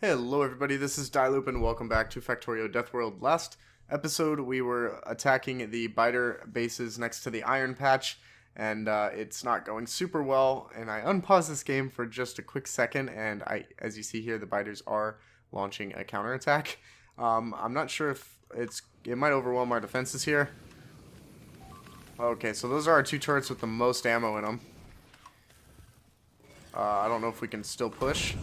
Hello everybody, this is Dylloop and welcome back to Factorio Deathworld. Last episode we were attacking the biter bases next to the iron patch and it's not going super well, and I unpaused this game for just a quick second and as you see here, the biters are launching a counterattack. I'm not sure if it might overwhelm our defenses here. Okay, so those are our two turrets with the most ammo in them. I don't know if we can still push.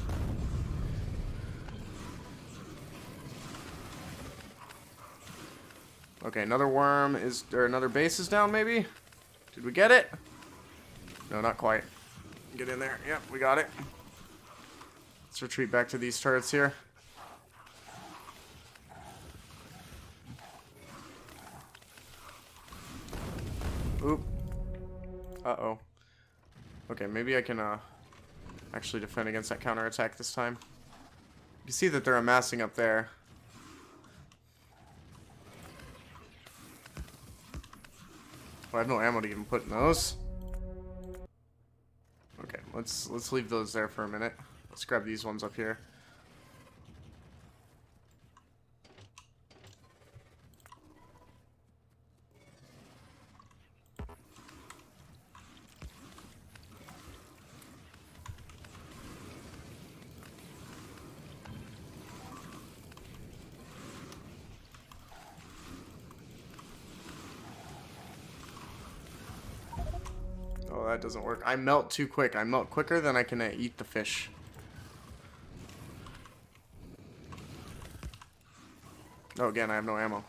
Okay, another another base is down maybe? Did we get it? No, not quite. Get in there. Yep, we got it. Let's retreat back to these turrets here. Oop. Uh-oh. Okay, maybe I can actually defend against that counterattack this time. You can see that they're amassing up there. I have no ammo to even put in those. Okay, let's leave those there for a minute. Let's grab these ones up here. Oh, that doesn't work. I melt too quick. I melt quicker than I can eat the fish. Oh, again, I have no ammo.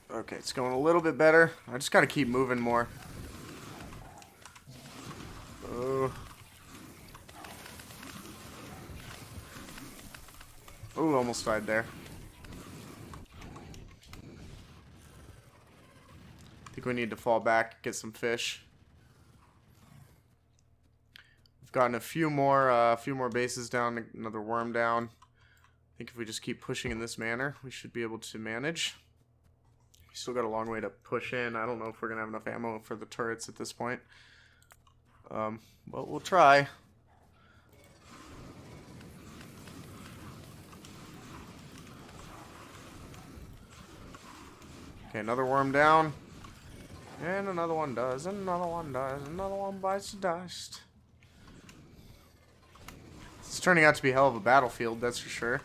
Okay, it's going a little bit better. I just gotta keep moving more. Oh. Oh, almost died there. I think we need to fall back, get some fish. We've gotten a few more bases down, another worm down. I think if we just keep pushing in this manner, we should be able to manage. We still got a long way to push in. I don't know if we're gonna have enough ammo for the turrets at this point. But we'll try. Okay, another worm down. And another one does, and another one does, another one bites the dust. It's turning out to be a hell of a battlefield, that's for sure.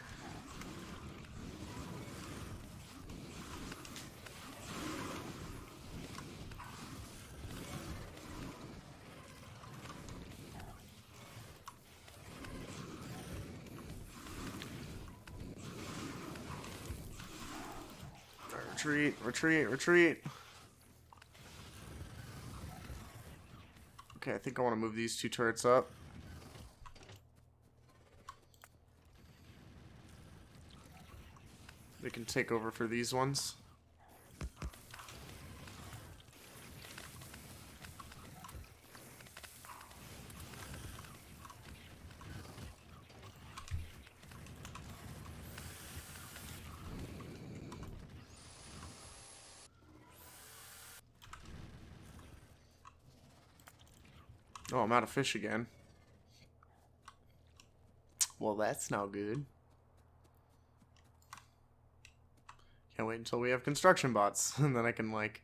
Retreat, retreat, retreat. Okay, I think I want to move these two turrets up. They can take over for these ones. Oh, I'm out of fish again. Well, that's not good. Can't wait until we have construction bots, and then I can, like,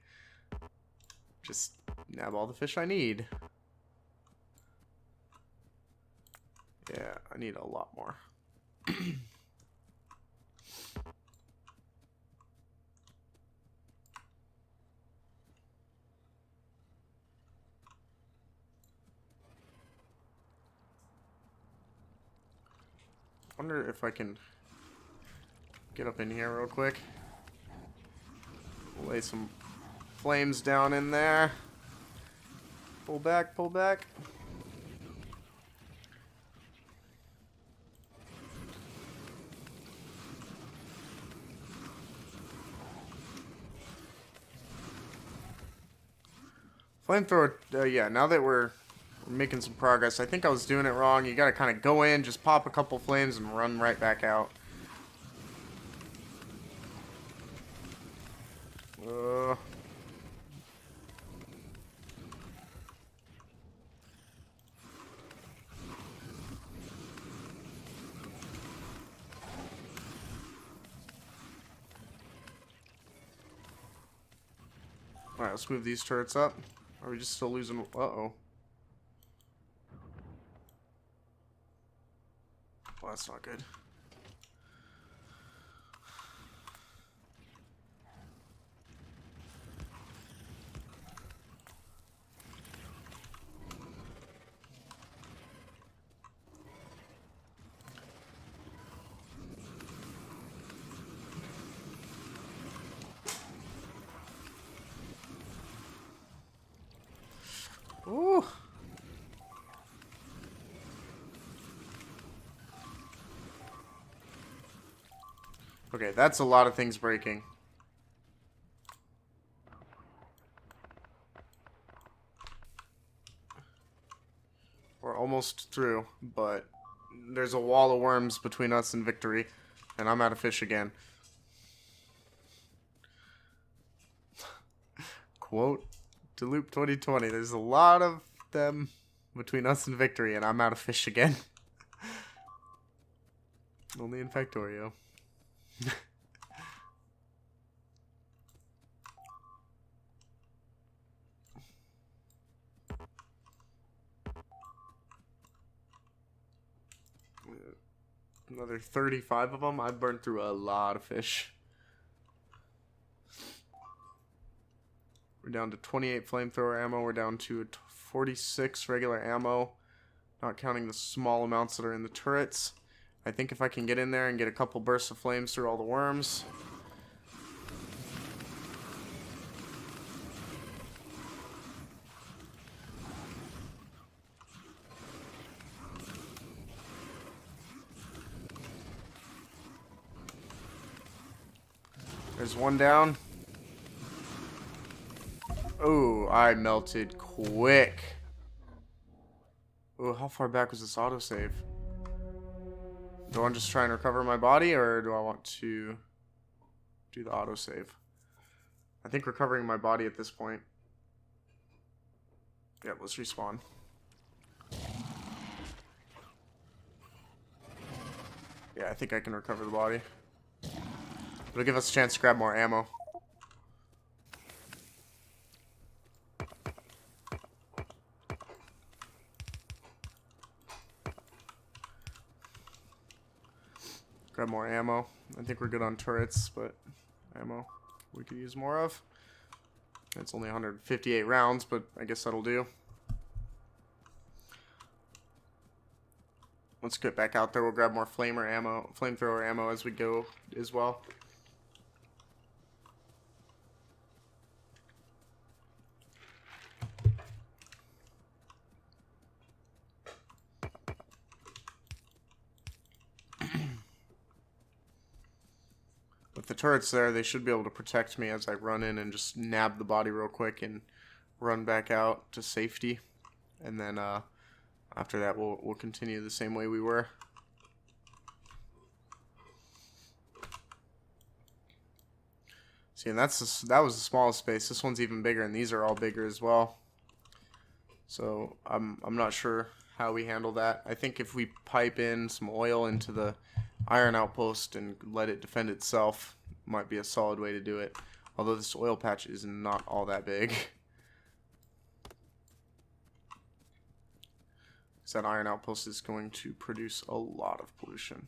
just nab all the fish I need. Yeah, I need a lot more. Wonder if I can get up in here real quick. Lay some flames down in there. Pull back, pull back. Flamethrower, yeah, now that we're making some progress, I think I was doing it wrong. You gotta kind of go in, just pop a couple flames, and run right back out. Alright, let's move these turrets up. Are we just still losing? Uh-oh. Well, that's not good. Ooh. Okay, that's a lot of things breaking. We're almost through, but there's a wall of worms between us and victory, and I'm out of fish again. Quote, Dylloop 2020, there's a lot of them between us and victory, and I'm out of fish again. Only in Factorio. Another 35 of them. I've burned through a lot of fish. We're down to 28 flamethrower ammo. We're down to 46 regular ammo, not counting the small amounts that are in the turrets. I think if I can get in there and get a couple bursts of flames through all the worms. There's one down. Oh, I melted quick. Oh, how far back was this autosave? Do I want to just try and recover my body, or do I want to do the autosave? I think recovering my body at this point. Yep, let's respawn. Yeah, I think I can recover the body. It'll give us a chance to grab more ammo. Grab more ammo. I think we're good on turrets, but ammo we could use more of. It's only 158 rounds, but I guess that'll do. Let's get back out there. We'll grab more flamethrower ammo as we go as well. With the turrets there, they should be able to protect me as I run in and just nab the body real quick and run back out to safety. And then after that, we'll continue the same way we were. See, and that was the smallest space. This one's even bigger, and these are all bigger as well. So I'm not sure how we handle that. I think if we pipe in some oil into the iron outpost and let it defend itself, might be a solid way to do it. Although this oil patch is not all that big. That iron outpost is going to produce a lot of pollution.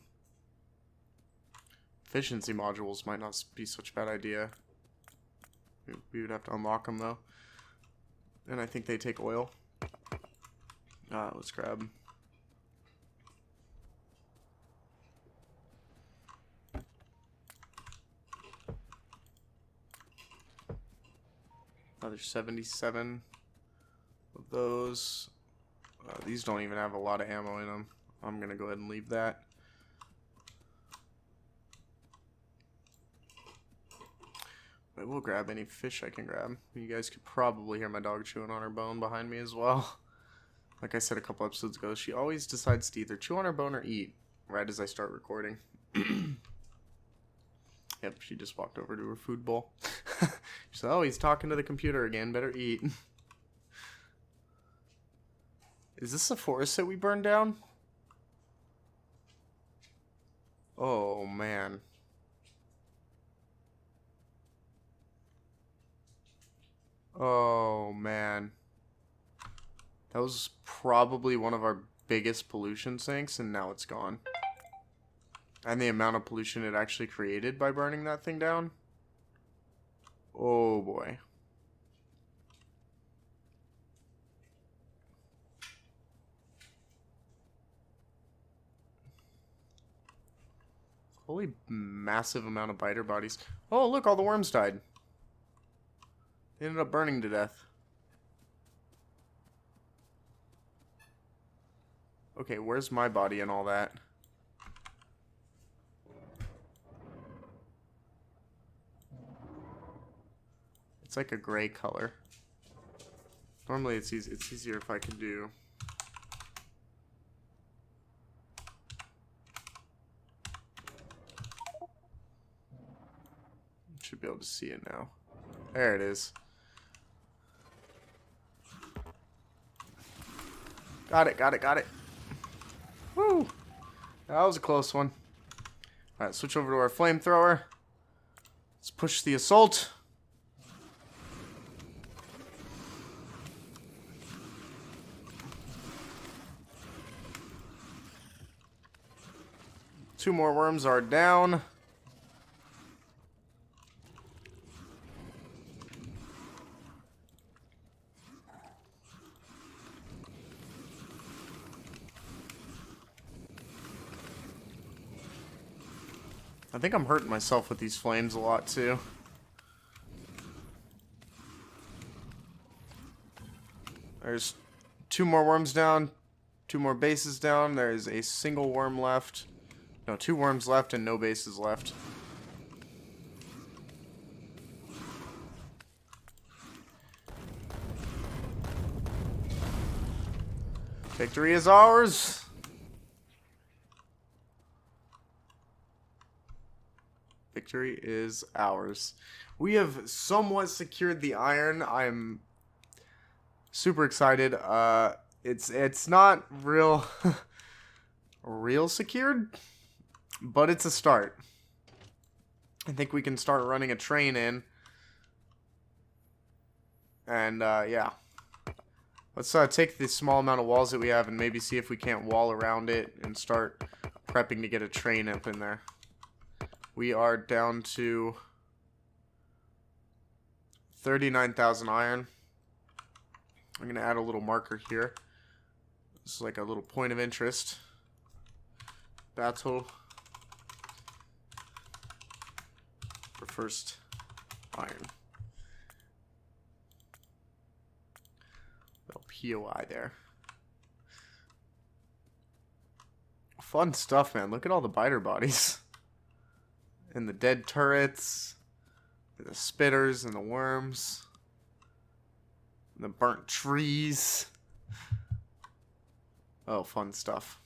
Efficiency modules might not be such a bad idea. We would have to unlock them though. And I think they take oil. Let's grab. Another 77 of those. These don't even have a lot of ammo in them. I'm going to go ahead and leave that. I will grab any fish I can grab. You guys could probably hear my dog chewing on her bone behind me as well. Like I said a couple episodes ago, she always decides to either chew on her bone or eat right as I start recording. Yep, she just walked over to her food bowl. She said, oh, he's talking to the computer again. Better eat. Is this a forest that we burned down? Oh, man. Oh, man. That was probably one of our biggest pollution sinks, and now it's gone. And the amount of pollution it actually created by burning that thing down. Oh, boy. Holy massive amount of biter bodies. Oh, look, all the worms died. They ended up burning to death. Okay, where's my body and all that? It's like a gray color. Normally it's easier if I can do... Should be able to see it now. There it is. Got it, got it, got it. Woo! That was a close one. Alright, switch over to our flamethrower. Let's push the assault. Two more worms are down. I think I'm hurting myself with these flames a lot too. There's two more worms down, two more bases down. There's a single worm left. No, two worms left and no bases left. Victory is ours. Victory is ours. We have somewhat secured the iron. I'm super excited. It's not real real secured, but it's a start. I think we can start running a train in. And yeah. Let's take the small amount of walls that we have and maybe see if we can't wall around it and start prepping to get a train up in there. We are down to 39,000 iron. I'm going to add a little marker here. This is like a little point of interest. Battle for first iron. Little POI there. Fun stuff, man. Look at all the biter bodies. And the dead turrets, the spitters and the worms, and the burnt trees. Oh, fun stuff.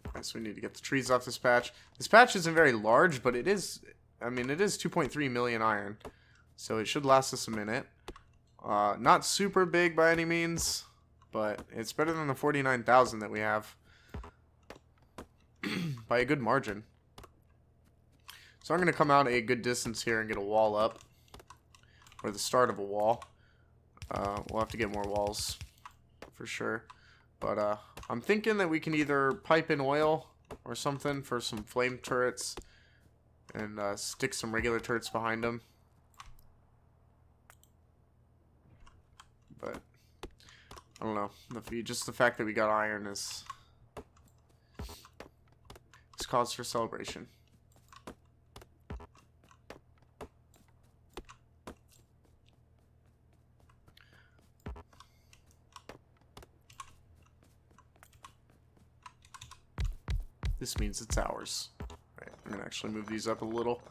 Alright, so we need to get the trees off this patch. This patch isn't very large, but it is, I mean, it is 2.3 million iron. So it should last us a minute. Not super big by any means. But it's better than the 49,000 that we have by a good margin. So I'm going to come out a good distance here and get a wall up. Or the start of a wall. We'll have to get more walls for sure. But I'm thinking that we can either pipe in oil or something for some flame turrets. And stick some regular turrets behind them. But I don't know. Just the fact that we got iron is It's cause for celebration. This means it's ours. Right, I'm gonna actually move these up a little.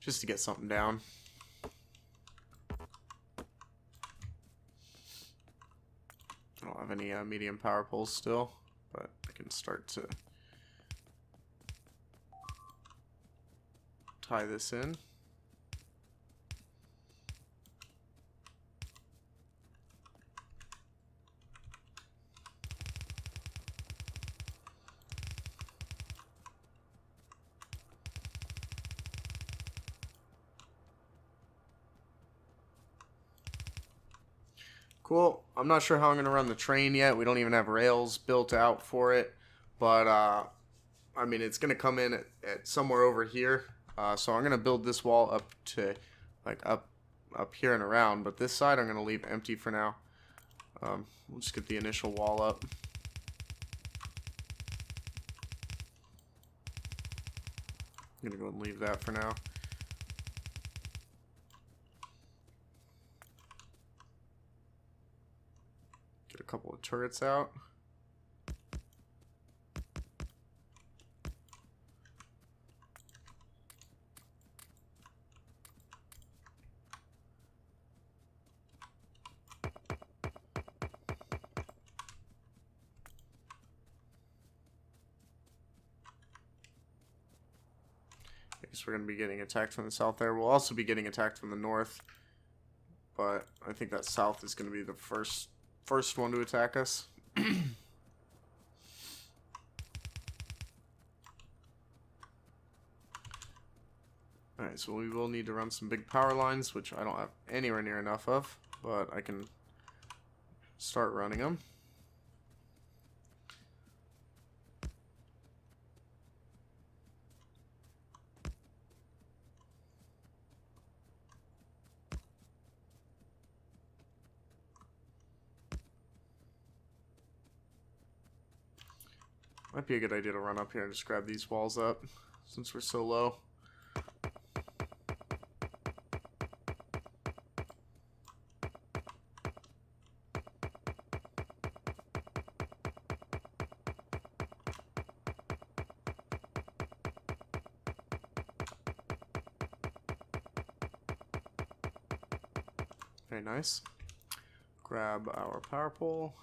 Just to get something down. I don't have any medium power poles still, but I can start to tie this in. Cool. I'm not sure how I'm going to run the train yet. We don't even have rails built out for it. But, I mean, it's going to come in at somewhere over here. So I'm going to build this wall up to, like, up here and around. But this side I'm going to leave empty for now. We'll just get the initial wall up. I'm going to go and leave that for now. Get a couple of turrets out. I guess we're going to be getting attacked from the south there. We'll also be getting attacked from the north. But I think that south is going to be the first one to attack us. Alright, so we will need to run some big power lines, which I don't have anywhere near enough of, but I can start running them. Might be a good idea to run up here and just grab these walls up, since we're so low. Very nice. Grab our power pole.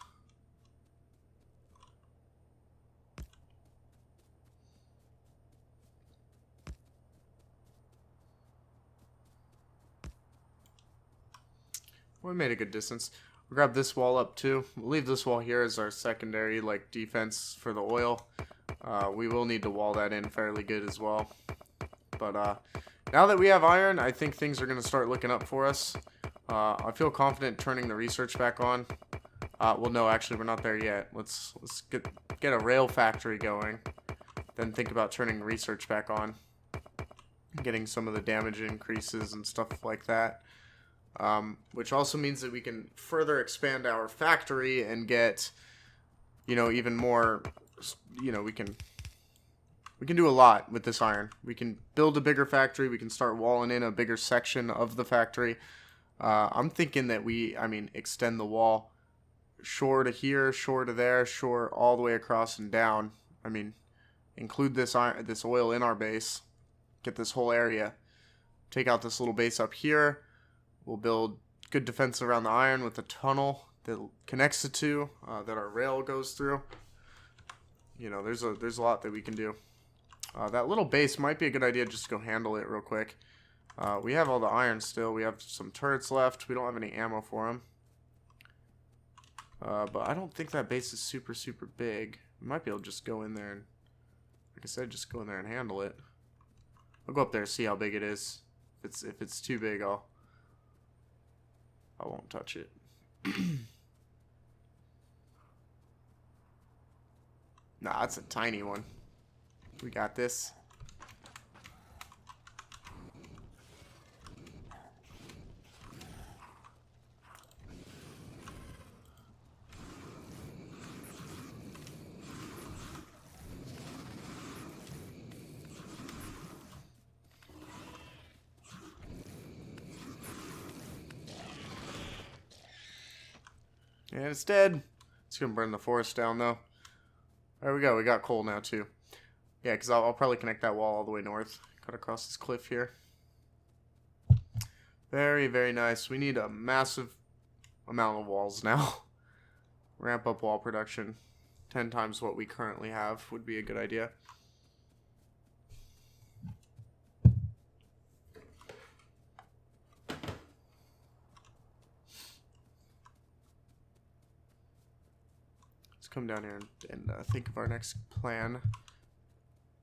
We made a good distance. We'll grab this wall up too. We'll leave this wall here as our secondary like defense for the oil. We will need to wall that in fairly good as well. But now that we have iron, I think things are going to start looking up for us. I feel confident turning the research back on. Well, no, actually, we're not there yet. Let's get a rail factory going. Then think about turning research back on. Getting some of the damage increases and stuff like that. Which also means that we can further expand our factory and get, you know, even more, you know, we can do a lot with this iron. We can build a bigger factory. We can start walling in a bigger section of the factory. I'm thinking that extend the wall shore to here, shore to there, shore all the way across and down. I mean, include this oil in our base. Get this whole area. Take out this little base up here. We'll build good defense around the iron with a tunnel that connects the two, that our rail goes through. You know, there's a lot that we can do. That little base might be a good idea just to go handle it real quick. We have all the iron still. We have some turrets left. We don't have any ammo for them. But I don't think that base is super, super big. We might be able to just go in there and, like I said, just go in there and handle it. I'll go up there and see how big it is. If it's too big, I'll I won't touch it. Nah, that's a tiny one. We got this. And it's dead. It's gonna burn the forest down though. There we go. We got coal now too. Yeah, because I'll probably connect that wall all the way north. Cut across this cliff here. Very, very nice. We need a massive amount of walls now. Ramp up wall production. 10 times what we currently have would be a good idea. Let's come down here and think of our next plan.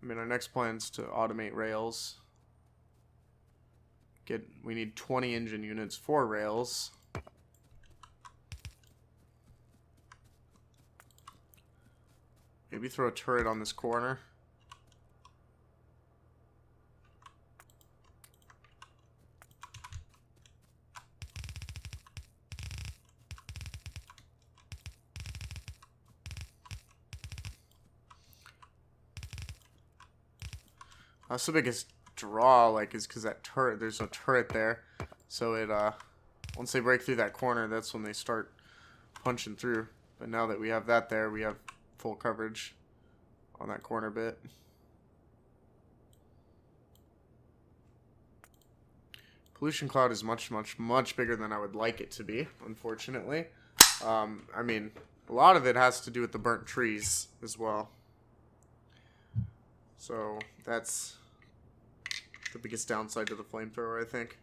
I mean, our next plan is to automate rails. We need 20 engine units for rails. Maybe throw a turret on this corner. That's the biggest draw, like, is because that turret, there's no turret there. So it, once they break through that corner, that's when they start punching through. But now that we have that there, we have full coverage on that corner bit. Pollution cloud is much, much, much bigger than I would like it to be, unfortunately. I mean, a lot of it has to do with the burnt trees as well. So that's the biggest downside to the flamethrower, I think.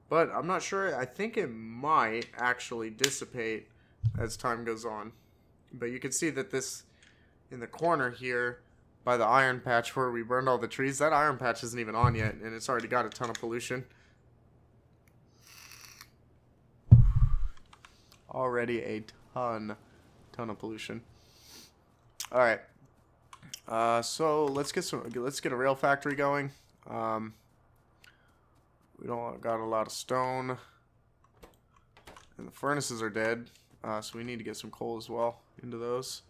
But I'm not sure. I think it might actually dissipate as time goes on. But you can see that this, in the corner here, by the iron patch where we burned all the trees, that iron patch isn't even on yet, and it's already got a ton of pollution. Already a ton of pollution. All right. So let's get a rail factory going. We don't got a lot of stone, and the furnaces are dead. So we need to get some coal as well into those.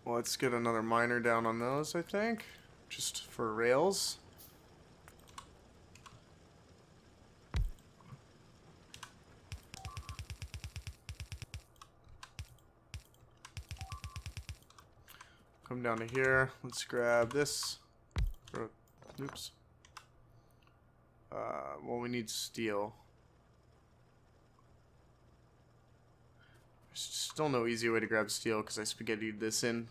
Let's get another miner down on those, I think, just for rails. Come down to here. Let's grab this. Oops. Well, we need steel. There's still no easy way to grab steel because I spaghettied this in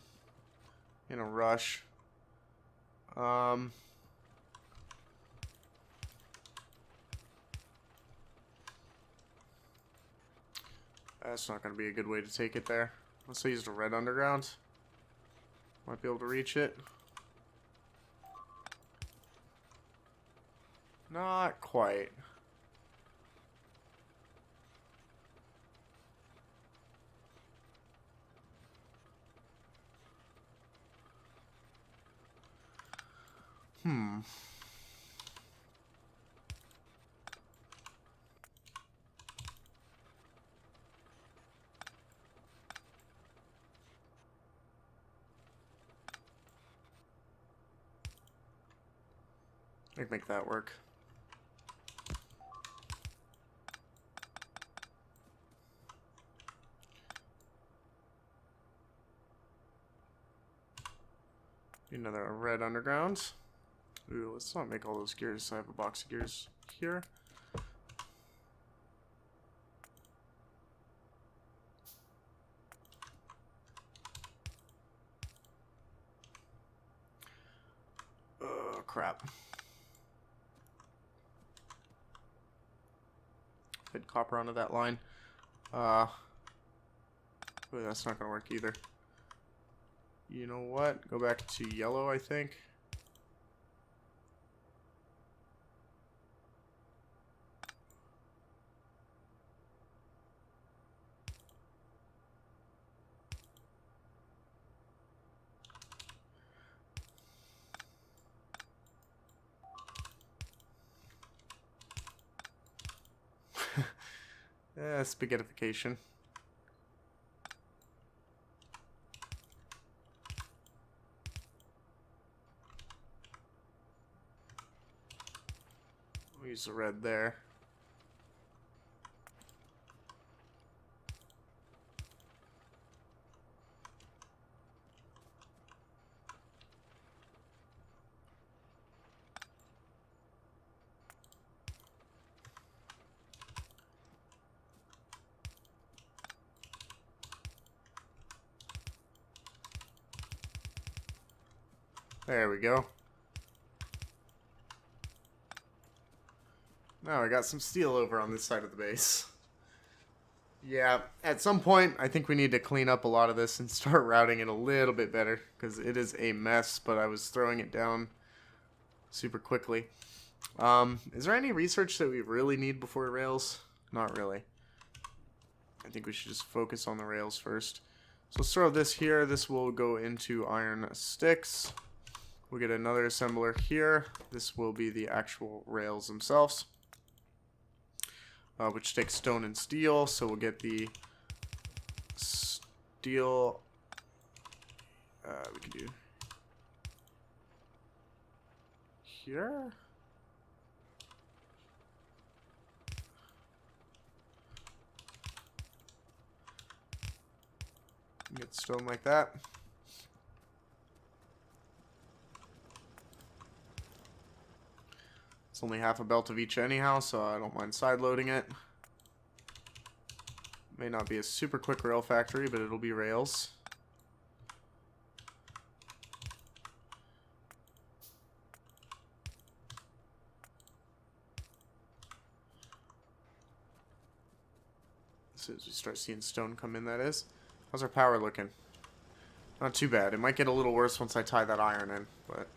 a rush. That's not going to be a good way to take it there. Unless I used a red underground. Might be able to reach it. Not quite. I can make that work. Another red underground. Ooh, let's not make all those gears. I have a box of gears here. Oh, crap. Fit copper onto that line. Ooh, that's not gonna work either. You know what? Go back to yellow, I think. Spaghettification. We'll use the red there. There we go. Now I got some steel over on this side of the base. Yeah, at some point, I think we need to clean up a lot of this and start routing it a little bit better, because it is a mess, but I was throwing it down super quickly. Is there any research that we really need before rails? Not really. I think we should just focus on the rails first. So let's throw this here. This will go into iron sticks. We'll get another assembler here. This will be the actual rails themselves, which takes stone and steel. So we'll get the steel. We can do here. Get stone like that. It's only half a belt of each anyhow, so I don't mind side loading it. May not be a super quick rail factory, but it'll be rails. As soon as we start seeing stone come in, that is. How's our power looking? Not too bad. It might get a little worse once I tie that iron in, but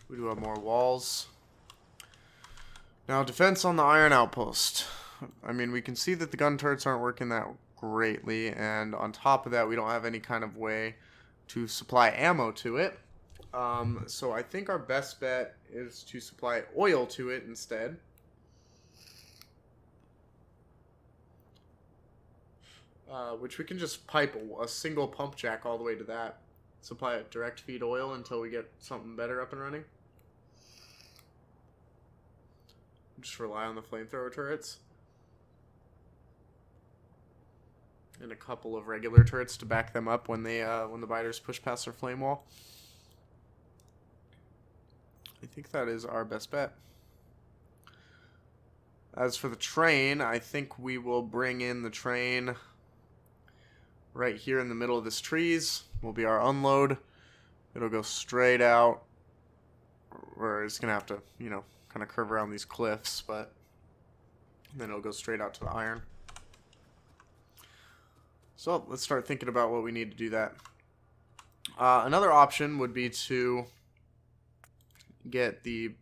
we do have more walls. Now, defense on the iron outpost. I mean, we can see that the gun turrets aren't working that greatly, and on top of that, we don't have any kind of way to supply ammo to it. So I think our best bet is to supply oil to it instead. Which we can just pipe a single pump jack all the way to that. Supply it direct feed oil until we get something better up and running. Just rely on the flamethrower turrets. And a couple of regular turrets to back them up when they when the biters push past their flame wall. I think that is our best bet. As for the train, I think we will bring in the train right here in the middle of this trees. Will be our unload. It'll go straight out. Or it's going to have to, you know, kind of curve around these cliffs, but then it'll go straight out to the iron. So let's start thinking about what we need to do that. Another option would be to get the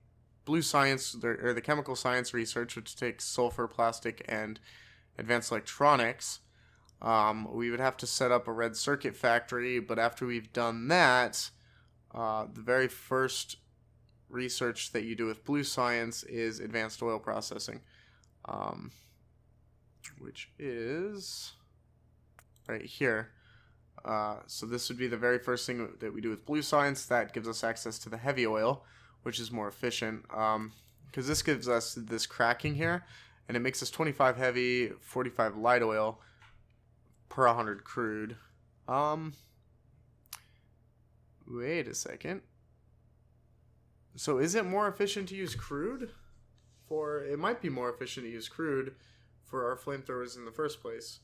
blue science, or the chemical science research, which takes sulfur, plastic, and advanced electronics. We would have to set up a red circuit factory, but after we've done that, the very first research that you do with blue science is advanced oil processing, which is right here. So this would be the very first thing that we do with blue science. That gives us access to the heavy oil, which is more efficient, because this gives us this cracking here, and it makes us 25 heavy, 45 light oil per 100 crude. Wait a second. So is it more efficient to use crude? It might be more efficient to use crude for our flamethrowers in the first place.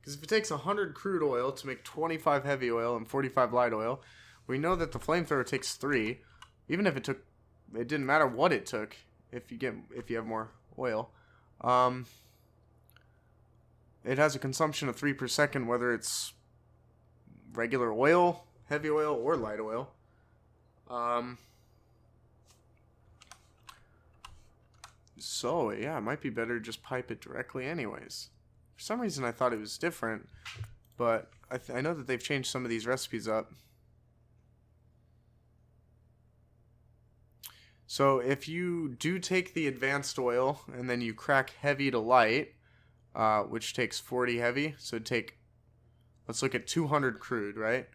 Because if it takes 100 crude oil to make 25 heavy oil and 45 light oil, we know that the flamethrower takes 3. Even if it didn't matter what it took if you have more oil. it has a consumption of 3 per second, whether it's regular oil, heavy oil, or light oil. So, yeah, it might be better to just pipe it directly anyways. For some reason, I thought it was different, but I know that they've changed some of these recipes up. So, if you do take the advanced oil and then you crack heavy to light, which takes 40 heavy, so let's look at 200 crude, right?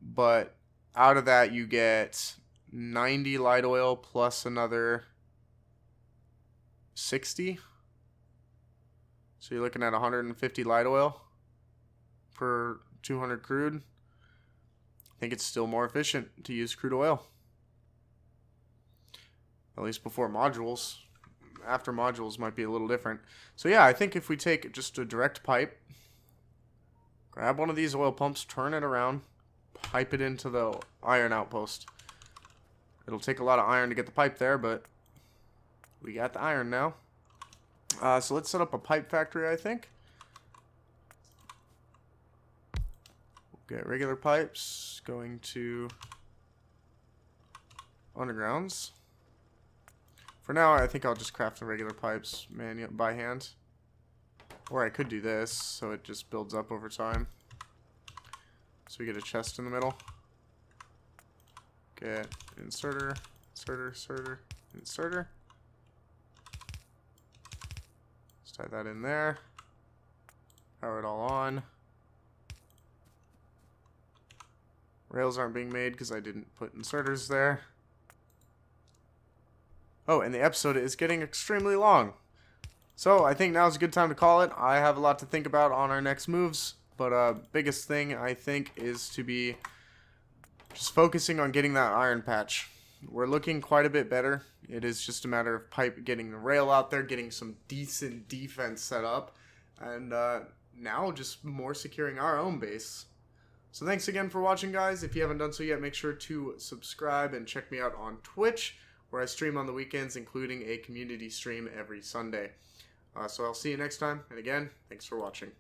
But out of that, you get 90 light oil plus another 60. So you're looking at 150 light oil per 200 crude. I think it's still more efficient to use crude oil. At least before modules. After modules might be a little different. So yeah, I think if we take just a direct pipe, grab one of these oil pumps, turn it around, pipe it into the iron outpost. It'll take a lot of iron to get the pipe there, but we got the iron now. So let's set up a pipe factory, I think. We'll get regular pipes going to undergrounds. For now, I think I'll just craft the regular pipes by hand. Or I could do this, so it just builds up over time. So we get a chest in the middle. Get inserter, inserter, inserter, inserter. Let's tie that in there. Power it all on. Rails aren't being made because I didn't put inserters there. Oh, and the episode is getting extremely long. So I think now's a good time to call it. I have a lot to think about on our next moves. But biggest thing, I think, is to be just focusing on getting that iron patch. We're looking quite a bit better. It is just a matter of getting the rail out there, getting some decent defense set up, and now just more securing our own base. So thanks again for watching, guys. If you haven't done so yet, make sure to subscribe and check me out on Twitch, where I stream on the weekends, including a community stream every Sunday. So I'll see you next time, and again, thanks for watching.